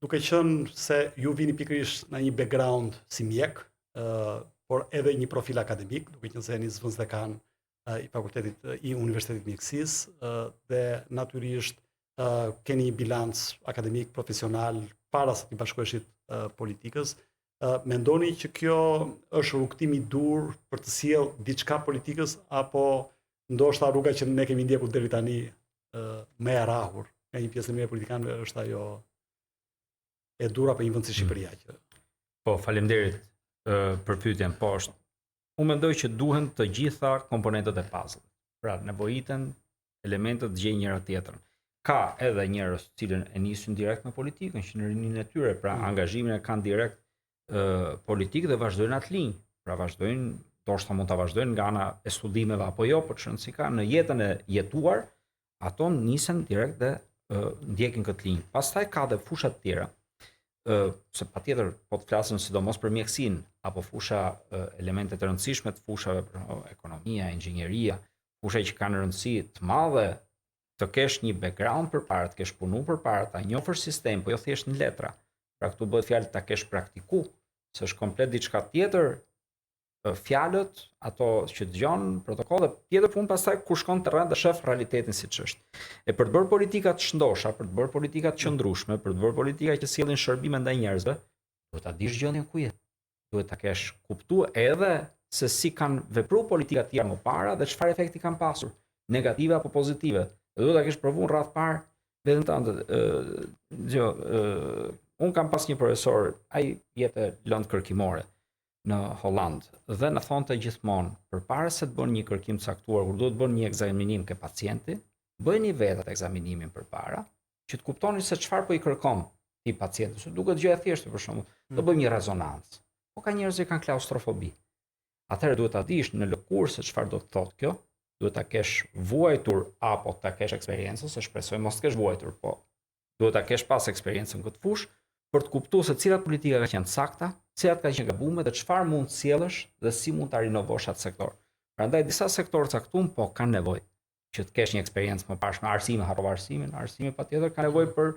duke qenë se ju vini pikërisht në një background si mjek, por edhe një profil akademik, duke qenë se jeni zëvendësdekan i fakultetit i Universitetit Mjekësisë dhe natyrisht keni një bilanc akademik profesional para se të bashkoheshit politikës. Mendoni që kjo është rrugtimi i dur për të sjellë diçka politikës, apo ndoshta rruga që ne kemi ndjekur deri tani më e rrahur nga një pjesë e mirë e politikanëve është ajo e dura për një vend si Shqipëria që. Po, faleminderit për pyetjen. Po, unë mendoj që duhen të gjitha komponentët e puzzle. Pra, nevojiten elementët gjej njëra tjetrën. Ka edhe njerëz të cilën e nisin direkt me politikën, që në rinin e tyre, pra angazhimin e kanë direkt politikë dhe vazhdojnë atë linjë. Pra vazhdojnë, ndoshta mund ta vazhdojnë nga ana e studimeve apo jo, por çon si ka në jetën e jetuar, ato nisen direkt dhe ndjekin këtë linjë. Pastaj ka dhe fusha të tjera. Se patjetër po të flasim sidomos për mjekësinë apo fusha elemente të rëndësishme të fushave për ekonomia, inxhinieria, fusha që kanë rëndësi të madhe të kesh një background përpara, të kesh punu përpara, ta njohësh sistem, po jo thjesht në letra. Pra këtu bëhet fjalë ta kesh praktiku, se është komplet diçka tjetër. Fjalët, ato që dëgjon, protokollet, tjetër punë pastaj kur shkon terren dhe shef realitetin siç është. E për të bërë politika të shëndosha, për të bërë politika të qëndrueshme, për të bërë politika që sjellin shërbime ndaj njerëzve, duhet ta dish gjendjen ku je. Duhet ta kesh kuptuar edhe se si kanë vepruar politika të tjera më para dhe çfarë efekti kanë pasur, negative apo pozitive. Dhe duhet ta kesh provuar rreth parë veten tënde. Un kam pas një profesor, ai jete lëndë kërkimore në Holland dhe na thonte gjithmonë, përpara se të bën një kërkim të caktuar, kur duhet bën një ekzaminim ke pacienti, bëni vetë atë ekzaminimin përpara, që të kuptoni se çfarë po i kërkon ti pacientit. Se duket gjë e thjeshtë për shembull, do bëjmë një rezonancë. Po ka njerëz që kanë klaustrofobi. Atëherë duhet ta dish në lëkurë se çfarë do të thotë kjo, duhet ta kesh vuajtur apo ta kesh eksperiencën, se shpresoj mos të kesh vuajtur, po duhet ta kesh pas eksperiencën këtë fushë për të kuptuar se cilat politika ka qenë sakta, cilat ka qenë gabuar dhe çfarë mund të sjellësh dhe si mund ta rinovosh atë sektor. Prandaj disa sektorë caktuar po kanë nevojë që të kesh një eksperiencë më pashme, arsime, harrova arsimin, arsimi patjetër ka nevojë për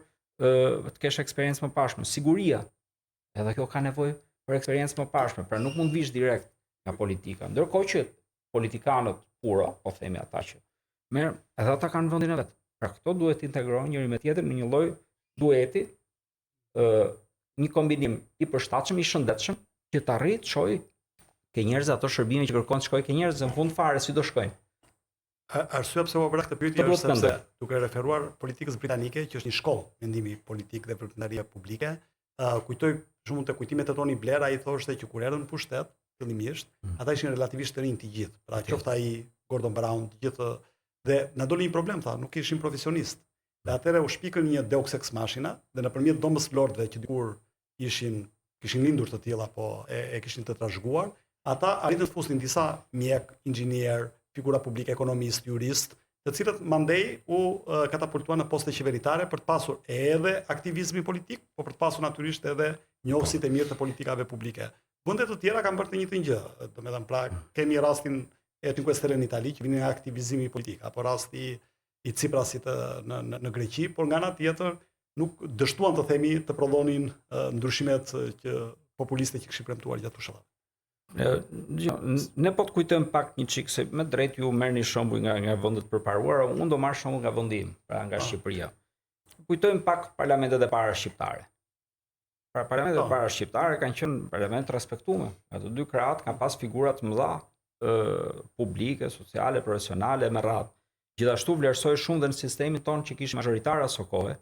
të kesh eksperiencë më pashme, siguria. Edhe kjo ka nevojë për eksperiencë më pashme, pra nuk mund të vish direkt nga politika. Ndërkohë që politikanët pura, po themi ata që merr, edhe ata kanë vendin e vet. Pra këto duhet të integrohen njëri me tjetrin në një lloj dueti, një kombinim i përshtatshëm, i shëndetshëm, që të arrijë të shojë ke njerëz ato shërbime që kërkon të shkojë ke njerëz, në fund fare si do shkojnë. Arsyeja pse u bëra këtë pyetje është sepse duke referuar politikës britanike, që është një shkollë mendimi politik dhe veprimtarie publike, kujtoj shumë të kujtimet e Tony Blair, ai thoshte që kur erdhën në pushtet, fillimisht, ata ishin relativisht të rinj të gjithë. Pra qoftë ai Gordon Brown, të gjithë, dhe na doli një problem, tha, nuk ishin profesionistë. Dhe atëre u shpikën një Deus ex machina dhe nëpërmjet domës lordëve që dikur kishin lindur të tilla apo e kishin të trashëguar, ata arritën të fusin disa mjek, inxhinier, figura publike, ekonomist, jurist, të cilët mandej u katapultuan në poste qeveritare për të pasur edhe aktivizmi politik, por për të pasur natyrisht edhe njohësit e mirë të politikave publike. Vende të tjera kanë bërë të njëjtën gjë. Domethënë, pra kemi rastin e Cinque Stelle në Itali që vinin nga aktivizmi politik, apo rasti i Ciprasit në Greqi, por nga ana tjetër nuk dështuan të themi të prodhonin ndryshimet që populiste që kishin premtuar gjatë fushave. Ne po të kujtojmë pak një çik se me drejt ju merrni shembull nga vendet përparuara, unë do marr shembull nga vendi im, pra nga Shqipëria. Kujtojmë pak parlamentet e para shqiptare. Pra parlamentet e para shqiptare kanë qenë parlamente respektueme. Ato dy krahat kanë pas figura të mëdha publike, sociale, profesionale me radhë. Gjithashtu vlerësoi shumë dhe në sistemin tonë që kishte mazhoritar aso kohë.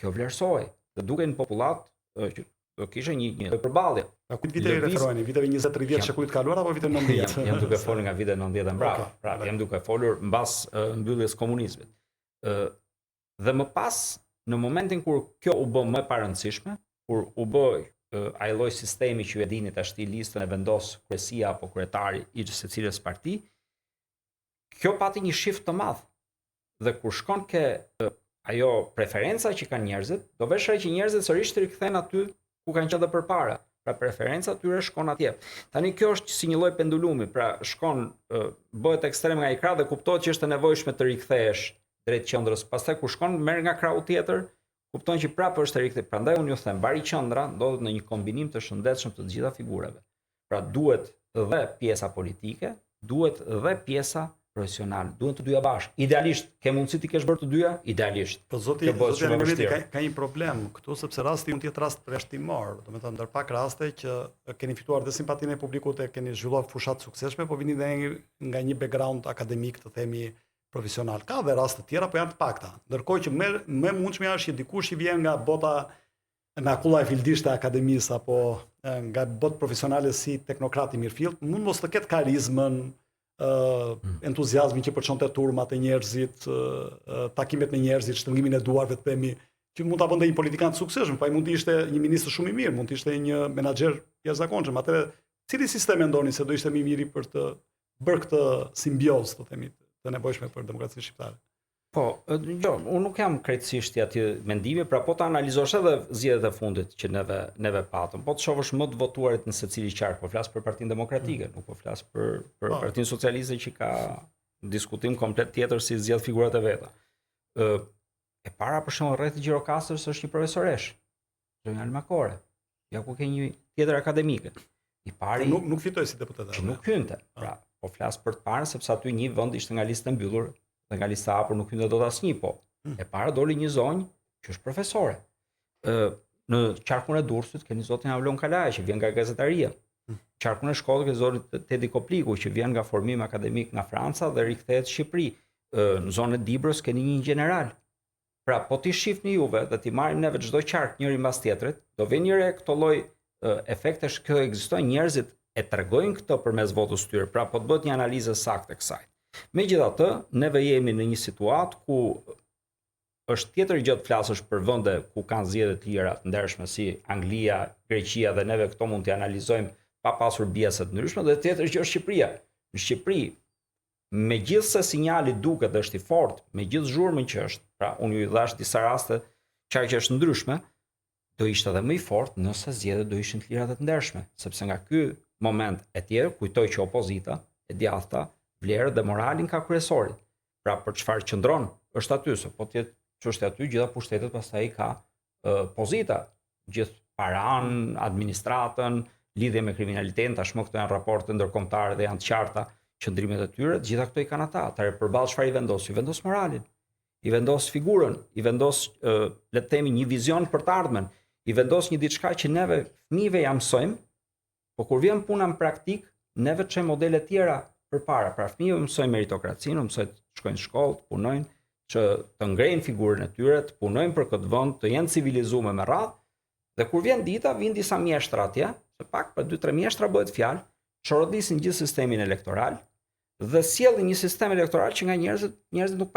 Kjo vlerësoi. Dhe duke në popullat që do kishte një përballje. A kujt vite i referoheni? Viteve 20-30 shekullit të kaluar apo viteve 90? Jam duke folur nga vitet 90 e mbrapa. Pra jam duke folur mbas mbylljes komunizmit. Dhe më pas, në momentin kur kjo u bë më e parëndësishme, kur u bë ai lloj sistemi që ju e dini tash listën e vendos kryesia apo kryetari i secilës parti, kjo pati një shift të madh. Dhe kur shkon ke ajo preferenca që kanë njerëzit, do vesh që njerëzit sërish të rikthehen aty ku kanë qenë përpara. Pra preferenca tyre shkon atje. Tani kjo është si një lloj pendulumi, pra shkon bëhet ekstrem nga i krah dhe kuptohet që është e nevojshme të rikthehesh drejt qendrës. Pastaj kur shkon merr nga krahu tjetër, kupton që prapë është rikthyer. Prandaj unë ju them, Bari Qendra ndodhet në një kombinim të shëndetshëm të gjitha figurave. Pra duhet dhe pjesa politike, duhet dhe pjesa profesional, duhen të dyja bashkë. Idealisht, ke mundësi ti kesh bërë të dyja? Idealisht. Po zoti Angeleti ka një problem këtu sepse rasti mund të jetë rast përjashtimor. Domethënë ndër pak raste që keni fituar dhe simpatinë e publikut e keni zhvilluar fushat suksesshme, po vini dhe nga një background akademik, të themi profesional. Ka dhe raste të tjera, po janë të pakta. Ndërkohë që më mundshme është që dikush i vjen nga bota nga kulla e fildishte e akademisë apo nga botë profesionale si teknokrat i mirëfillt, mund mos të ketë karizmën, entuziazmin që përçonte turmat e njerëzit, takimet me njerëzit, shtrëngimin e duarve të themi, që mund ta bënte një politikan të suksesshëm, po ai mund të ishte një ministër shumë i mirë, mund të ishte një menaxher jashtëzakonshëm. Atëherë, cili sistem mendoni se do ishte më i miri për të bërë këtë simbiozë, të themi, të nevojshme për demokracinë shqiptare? Po, jo, unë nuk jam krejtësisht i atij mendimi, pra po ta analizosh edhe zgjedhjet e fundit që neve patëm. Po të shohësh më të votuarit në secili qark, po flas për Partinë Demokratike, nuk po flas për Partinë Socialiste që ka diskutim komplet tjetër si zgjedh figurat e veta. E para për shembull rreth Gjirokastës është një profesoresh, Zonja Almakore, ja ku ke një tjetër akademike. I pari nuk fitoi si deputet. Nuk hynte. Pra, po flas për të parën sepse aty një vend ishte nga lista e mbyllur. Dhe nga lista hapur nuk hynte dot asnjë, po. E para doli një zonjë që është profesore. Në qarkun e Durrësit keni zotin Avlon Kalaja që vjen nga gazetaria. Qarkun e Shkodrës keni zotin Tedi Kopliku që vjen nga formim akademik nga Franca dhe rikthehet në Shqipëri. Në zonën e Dibrës keni një general. Pra, po ti shifni juve dhe ti marrim neve çdo qark njëri mbas tjetrit, do vjen një këto lloj efektesh që ekzistojnë, njerëzit e tregojnë këtë përmes votës së tyre. Pra, po të bëhet një analizë saktë e kësaj. Megjithatë, neve jemi në një situatë ku është tjetër gjë të flasësh për vende ku kanë zgjedhje të lira të ndershme si Anglia, Greqia dhe neve këto mund t'i analizojmë pa pasur biese të ndryshme, dhe tjetër gjë është Shqipëria. Në Shqipëri, megjithse sinjali duket është i fortë, megjithë zhurmën që është, pra unë ju dhash disa raste që është ndryshme, do ishte edhe më i fortë nëse zgjedhjet do ishin të lira dhe të ndershme, sepse nga ky moment e tjerë kujtoj që opozita e djathta vlerë dhe moralin ka kryesorit. Pra për çfarë qëndron është aty, se po tjetë çështja aty, gjitha pushtetet pastaj ka pozita, gjithë paran, administratën, lidhje me kriminalitetin, tashmë këto janë raporte ndërkombëtare dhe janë të qarta qëndrimet e tyre, gjitha këto i kanë ata. Atëherë përballë çfarë i vendos? I vendos moralin, i vendos figurën, i vendos le të themi një vizion për të ardhmen, i vendos një diçka që neve fëmijëve ja mësojmë, po kur vjen puna në praktik, neve çojmë modele tjera përpara. Pra fëmijëve mësojnë meritokracinë, mësojnë të shkojnë në shkollë, të punojnë, që të ngrejnë figurën e tyre, të punojnë për këtë vend, të jenë civilizuar me radhë. Dhe kur vjen dita, vin disa mjeshtra atje, se pak për 2-3 mjeshtra bëhet fjalë, çorodisin gjithë sistemin elektoral dhe sjellin një sistem elektoral që nga njerëzit nuk